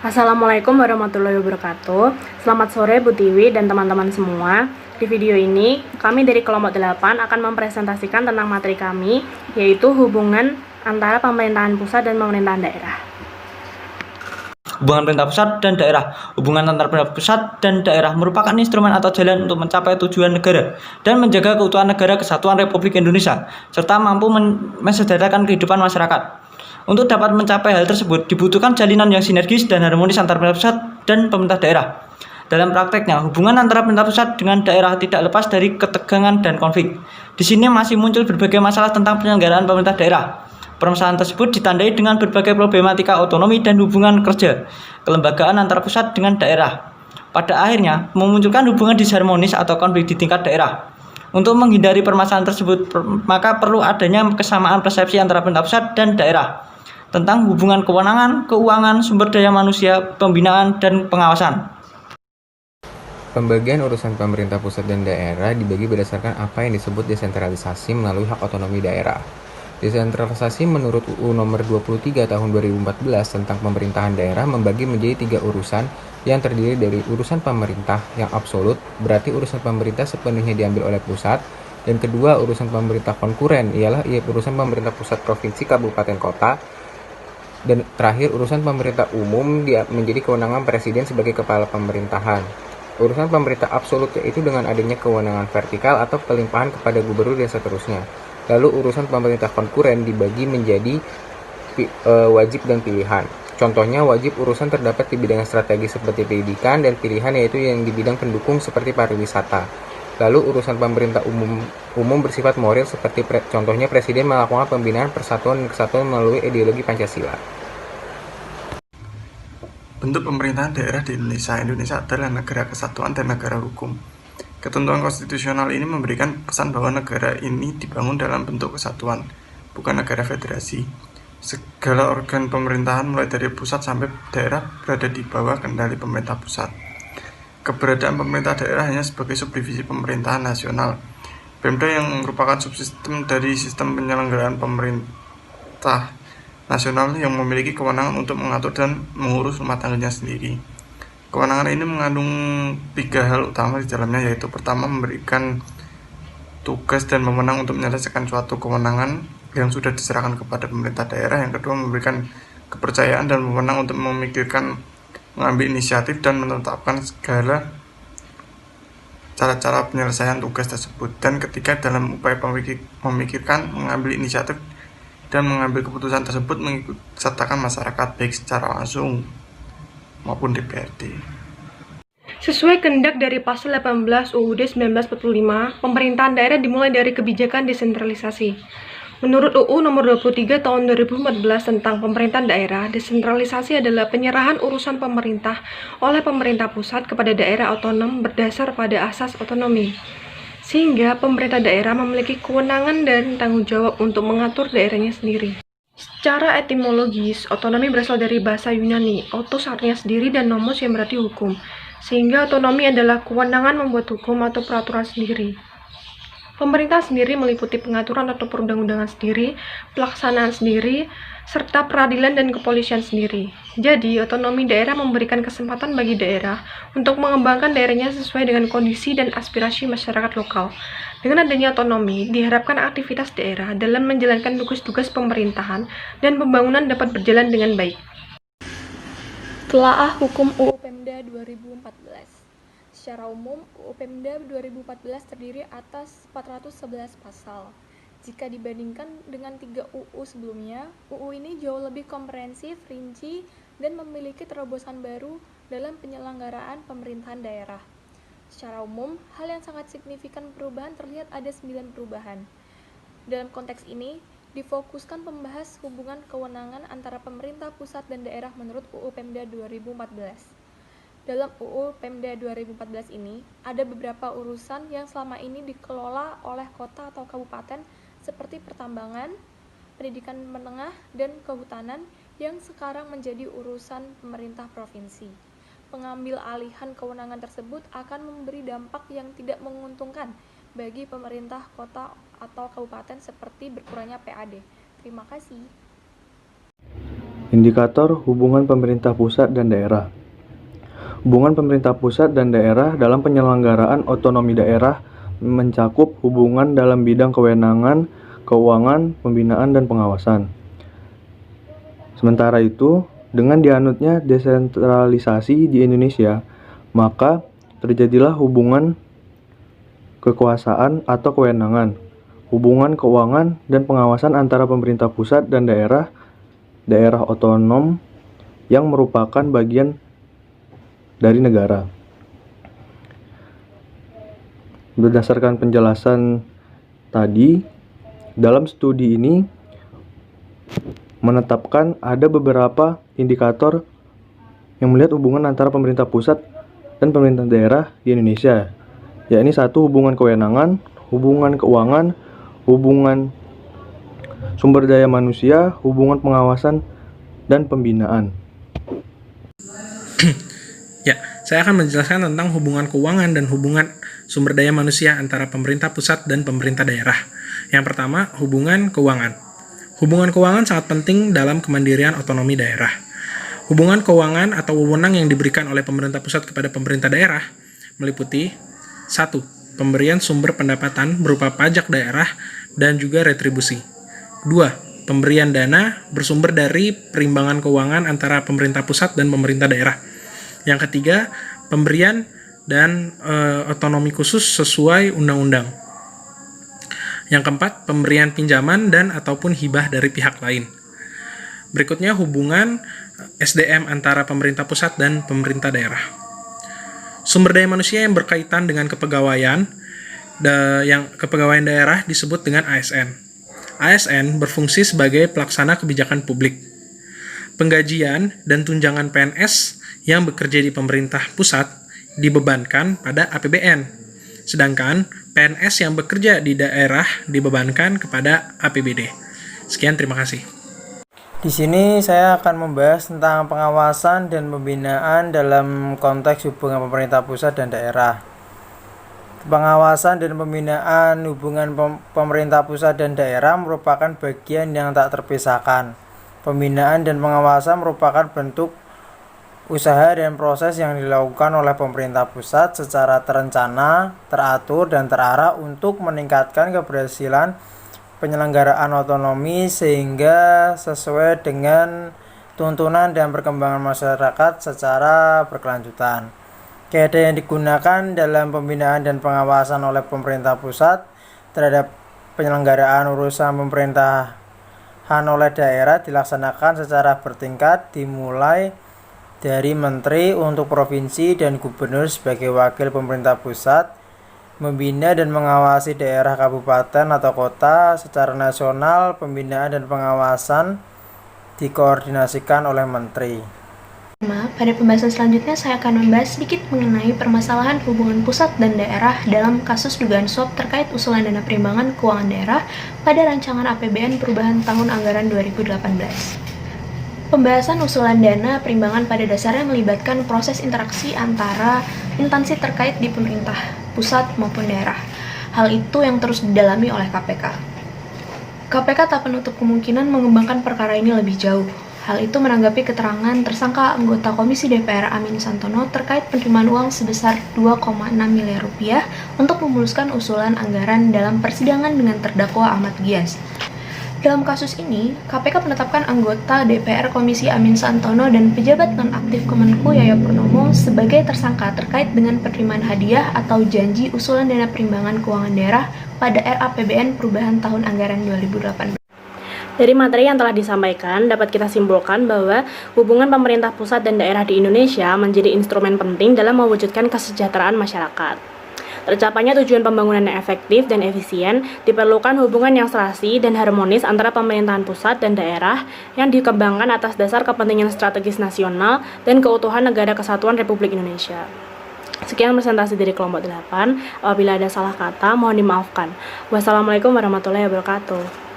Assalamualaikum warahmatullahi wabarakatuh. Selamat sore Bu Tiwi dan teman-teman semua. Di video ini, kami dari kelompok 8 akan mempresentasikan tentang materi kami, yaitu hubungan antara pemerintahan pusat dan pemerintahan daerah. Hubungan pemerintah pusat dan daerah. Hubungan antara pemerintah pusat dan daerah merupakan instrumen atau jalan untuk mencapai tujuan negara dan menjaga keutuhan negara kesatuan Republik Indonesia, serta mampu mensejahterakan kehidupan masyarakat. Untuk dapat mencapai hal tersebut, dibutuhkan jalinan yang sinergis dan harmonis antara pemerintah pusat dan pemerintah daerah. Dalam prakteknya, hubungan antara pemerintah pusat dengan daerah tidak lepas dari ketegangan dan konflik. Di sini masih muncul berbagai masalah tentang penyelenggaraan pemerintah daerah. Permasalahan tersebut ditandai dengan berbagai problematika otonomi dan hubungan kerja, kelembagaan antara pusat dengan daerah. Pada akhirnya, memunculkan hubungan disharmonis atau konflik di tingkat daerah. Untuk menghindari permasalahan tersebut, maka perlu adanya kesamaan persepsi antara pemerintah pusat dan daerah tentang hubungan kewenangan, keuangan, sumber daya manusia, pembinaan, dan pengawasan. Pembagian urusan pemerintah pusat dan daerah dibagi berdasarkan apa yang disebut desentralisasi melalui hak otonomi daerah. Desentralisasi menurut UU nomor 23 tahun 2014 tentang pemerintahan daerah membagi menjadi 3 urusan yang terdiri dari urusan pemerintah yang absolut, berarti urusan pemerintah sepenuhnya diambil oleh pusat, dan kedua urusan pemerintah konkuren ialah urusan pemerintah pusat provinsi, kabupaten, kota, dan terakhir urusan pemerintah umum menjadi kewenangan presiden sebagai kepala pemerintahan. Urusan pemerintah absolut yaitu dengan adanya kewenangan vertikal atau pelimpahan kepada gubernur dan seterusnya. Lalu urusan pemerintah konkuren dibagi menjadi wajib dan pilihan. Contohnya wajib urusan terdapat di bidang strategis seperti pendidikan, dan pilihan yaitu yang di bidang pendukung seperti pariwisata. Lalu urusan pemerintah umum bersifat moral seperti contohnya presiden melakukan pembinaan persatuan dan kesatuan melalui ideologi Pancasila. Bentuk pemerintahan daerah di Indonesia. Indonesia adalah negara kesatuan dan negara hukum. Ketentuan konstitusional ini memberikan pesan bahwa negara ini dibangun dalam bentuk kesatuan, bukan negara federasi. Segala organ pemerintahan mulai dari pusat sampai daerah berada di bawah kendali pemerintah pusat. Keberadaan pemerintah daerah hanya sebagai subdivisi pemerintahan nasional. Pemda yang merupakan subsistem dari sistem penyelenggaraan pemerintah nasional yang memiliki kewenangan untuk mengatur dan mengurus rumah tangganya sendiri. Kewenangan ini mengandung 3 hal utama di dalamnya, yaitu pertama memberikan tugas dan wewenang untuk menyelesaikan suatu kewenangan yang sudah diserahkan kepada pemerintah daerah. Yang kedua, memberikan kepercayaan dan wewenang untuk mengambil inisiatif dan menetapkan segala cara-cara penyelesaian tugas tersebut. Dan ketiga, dalam upaya memikirkan, mengambil inisiatif dan mengambil keputusan tersebut mengikut sertakan masyarakat baik secara langsung maupun DPRD. Sesuai kehendak dari Pasal 18 UUD 1945, pemerintahan daerah dimulai dari kebijakan desentralisasi. Menurut UU nomor 23 tahun 2014 tentang pemerintahan daerah, desentralisasi adalah penyerahan urusan pemerintah oleh pemerintah pusat kepada daerah otonom berdasar pada asas otonomi. Sehingga pemerintah daerah memiliki kewenangan dan tanggung jawab untuk mengatur daerahnya sendiri. Secara etimologis, otonomi berasal dari bahasa Yunani, autos artinya sendiri dan nomos yang berarti hukum. Sehingga otonomi adalah kewenangan membuat hukum atau peraturan sendiri. Pemerintah sendiri meliputi pengaturan atau perundang-undangan sendiri, pelaksanaan sendiri, serta peradilan dan kepolisian sendiri. Jadi, otonomi daerah memberikan kesempatan bagi daerah untuk mengembangkan daerahnya sesuai dengan kondisi dan aspirasi masyarakat lokal. Dengan adanya otonomi, diharapkan aktivitas daerah dalam menjalankan tugas-tugas pemerintahan dan pembangunan dapat berjalan dengan baik. Telaah Hukum UU Pemda 2014. Secara umum, UU Pemda 2014 terdiri atas 411 pasal. Jika dibandingkan dengan 3 UU sebelumnya, UU ini jauh lebih komprehensif, rinci, dan memiliki terobosan baru dalam penyelenggaraan pemerintahan daerah. Secara umum, hal yang sangat signifikan perubahan terlihat ada 9 perubahan. Dalam konteks ini, difokuskan membahas hubungan kewenangan antara pemerintah pusat dan daerah menurut UU Pemda 2014. Dalam UU Pemda 2014 ini, ada beberapa urusan yang selama ini dikelola oleh kota atau kabupaten seperti pertambangan, pendidikan menengah, dan kehutanan yang sekarang menjadi urusan pemerintah provinsi. Pengambil alihan kewenangan tersebut akan memberi dampak yang tidak menguntungkan bagi pemerintah kota atau kabupaten seperti berkurangnya PAD. Terima kasih. Indikator hubungan pemerintah pusat dan daerah. Hubungan pemerintah pusat dan daerah dalam penyelenggaraan otonomi daerah mencakup hubungan dalam bidang kewenangan, keuangan, pembinaan, dan pengawasan. Sementara itu, dengan dianutnya desentralisasi di Indonesia, maka terjadilah hubungan kekuasaan atau kewenangan, hubungan keuangan, dan pengawasan antara pemerintah pusat dan daerah otonom yang merupakan bagian dari negara. Berdasarkan penjelasan tadi, dalam studi ini menetapkan ada beberapa indikator yang melihat hubungan antara pemerintah pusat dan pemerintah daerah di Indonesia, yakni 1. Hubungan kewenangan, hubungan keuangan, hubungan sumber daya manusia, hubungan pengawasan, dan pembinaan. Ya, saya akan menjelaskan tentang hubungan keuangan dan hubungan sumber daya manusia antara pemerintah pusat dan pemerintah daerah. Yang pertama, hubungan keuangan. Hubungan keuangan sangat penting dalam kemandirian otonomi daerah. Hubungan keuangan atau wewenang yang diberikan oleh pemerintah pusat kepada pemerintah daerah meliputi 1. Pemberian sumber pendapatan berupa pajak daerah dan juga retribusi. 2. Pemberian dana bersumber dari perimbangan keuangan antara pemerintah pusat dan pemerintah daerah. Yang ketiga, pemberian dan otonomi khusus sesuai undang-undang. Yang keempat, pemberian pinjaman dan ataupun hibah dari pihak lain. Berikutnya, hubungan SDM antara pemerintah pusat dan pemerintah daerah. Sumber daya manusia yang berkaitan dengan kepegawaian daerah disebut dengan ASN. ASN berfungsi sebagai pelaksana kebijakan publik. Penggajian dan tunjangan PNS yang bekerja di pemerintah pusat dibebankan pada APBN, sedangkan PNS yang bekerja di daerah dibebankan kepada APBD. Sekian, terima kasih. Di sini saya akan membahas tentang pengawasan dan pembinaan dalam konteks hubungan pemerintah pusat dan daerah. Pengawasan dan pembinaan hubungan pemerintah pusat dan daerah merupakan bagian yang tak terpisahkan. Pembinaan dan pengawasan merupakan bentuk usaha dan proses yang dilakukan oleh pemerintah pusat secara terencana, teratur, dan terarah untuk meningkatkan keberhasilan penyelenggaraan otonomi sehingga sesuai dengan tuntunan dan perkembangan masyarakat secara berkelanjutan. Kaidah yang digunakan dalam pembinaan dan pengawasan oleh pemerintah pusat terhadap penyelenggaraan urusan pemerintahan oleh daerah dilaksanakan secara bertingkat, dimulai dari menteri untuk provinsi dan gubernur sebagai wakil pemerintah pusat, membina dan mengawasi daerah kabupaten atau kota secara nasional. Pembinaan dan pengawasan dikoordinasikan oleh menteri. Pada pembahasan selanjutnya saya akan membahas sedikit mengenai permasalahan hubungan pusat dan daerah dalam kasus dugaan suap terkait usulan dana perimbangan keuangan daerah pada rancangan APBN perubahan tahun anggaran 2018. Pembahasan usulan dana perimbangan pada dasarnya melibatkan proses interaksi antara instansi terkait di pemerintah pusat maupun daerah. Hal itu yang terus didalami oleh KPK. KPK tak penutup kemungkinan mengembangkan perkara ini lebih jauh. Hal itu menanggapi keterangan tersangka anggota Komisi DPR Amin Santono terkait penerimaan uang sebesar 2,6 miliar rupiah untuk memuluskan usulan anggaran dalam persidangan dengan terdakwa Ahmad Gias. Dalam kasus ini, KPK menetapkan anggota DPR Komisi Amin Santono dan pejabat nonaktif Kemenku Yaya Purnomo sebagai tersangka terkait dengan penerimaan hadiah atau janji usulan dana perimbangan keuangan daerah pada RAPBN perubahan tahun anggaran 2018. Dari materi yang telah disampaikan, dapat kita simpulkan bahwa hubungan pemerintah pusat dan daerah di Indonesia menjadi instrumen penting dalam mewujudkan kesejahteraan masyarakat. Tercapainya tujuan pembangunan yang efektif dan efisien diperlukan hubungan yang serasi dan harmonis antara pemerintahan pusat dan daerah yang dikembangkan atas dasar kepentingan strategis nasional dan keutuhan negara kesatuan Republik Indonesia. Sekian presentasi dari kelompok 8. Apabila ada salah kata, mohon dimaafkan. Wassalamualaikum warahmatullahi wabarakatuh.